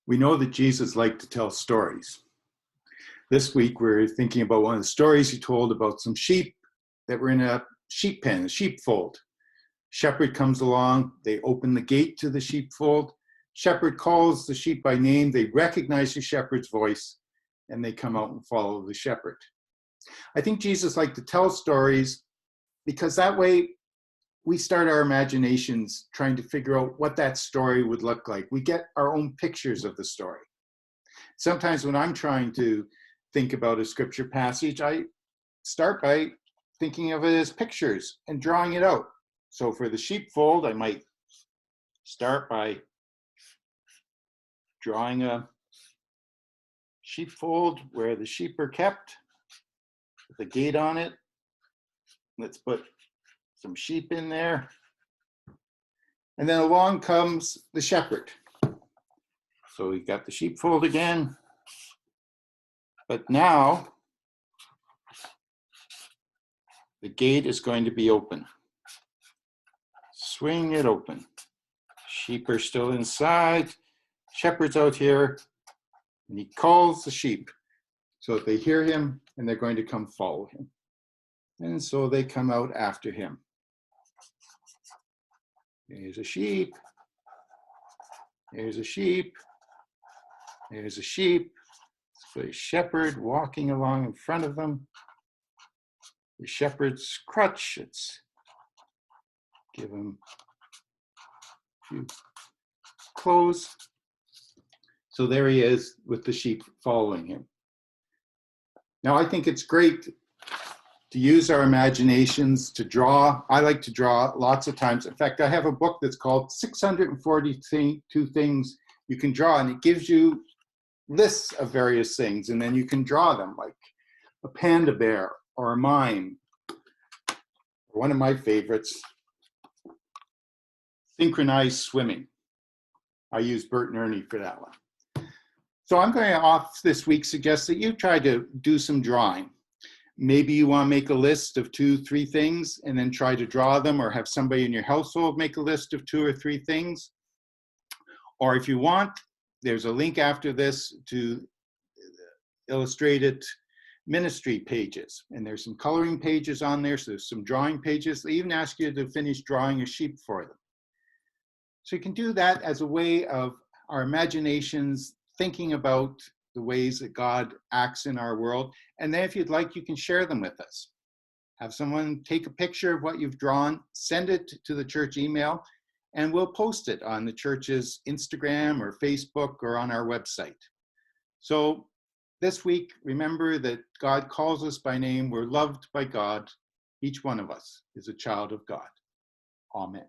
We know that Jesus liked to tell stories. This week, we're thinking about one of the stories he told about some sheep that were in a sheep pen, a sheepfold. Shepherd comes along, they open the gate to the sheepfold. Shepherd calls the sheep by name, they recognize the shepherd's voice, and they come out and follow the shepherd. I think Jesus liked to tell stories because that way we start our imaginations trying to figure out what that story would look like. We get our own pictures of the story. Sometimes when I'm trying to think about a scripture passage, I start by thinking of it as pictures and drawing it out. So for the sheepfold, I might start by drawing a sheepfold where the sheep are kept, with a gate on it. Let's put some sheep in there. And then along comes the shepherd. So we've got the sheepfold again. But now the gate is going to be open. Swing it open. Sheep are still inside. Shepherd's out here, and he calls the sheep so that they hear him and they're going to come follow him. And so they come out after him. There's a sheep. There's a sheep. There's a sheep. So a shepherd walking along in front of them. The shepherd's crutch. It's give him a few clothes. So there he is with the sheep following him. Now I think it's great to use our imaginations to draw. I like to draw lots of times. In fact, I have a book that's called 642 Things You Can Draw, and it gives you lists of various things, and then you can draw them, like a panda bear or a mime. One of my favorites, synchronized swimming. I use Bert and Ernie for that one. So I'm going to off this week suggest that you try to do some drawing. Maybe you want to make a list of 2-3 things and then try to draw them, or have somebody in your household make a list of 2 or 3 things. Or if you want, there's a link after this to illustrated ministry pages. And there's some coloring pages on there, so there's some drawing pages. They even ask you to finish drawing a sheep for them. So you can do that as a way of our imaginations thinking about the ways that God acts in our world. And then if you'd like, you can share them with us. Have someone take a picture of what you've drawn, send it to the church email, and we'll post it on the church's Instagram or Facebook or on our website. So this week, remember that God calls us by name. We're loved by God. Each one of us is a child of God. Amen.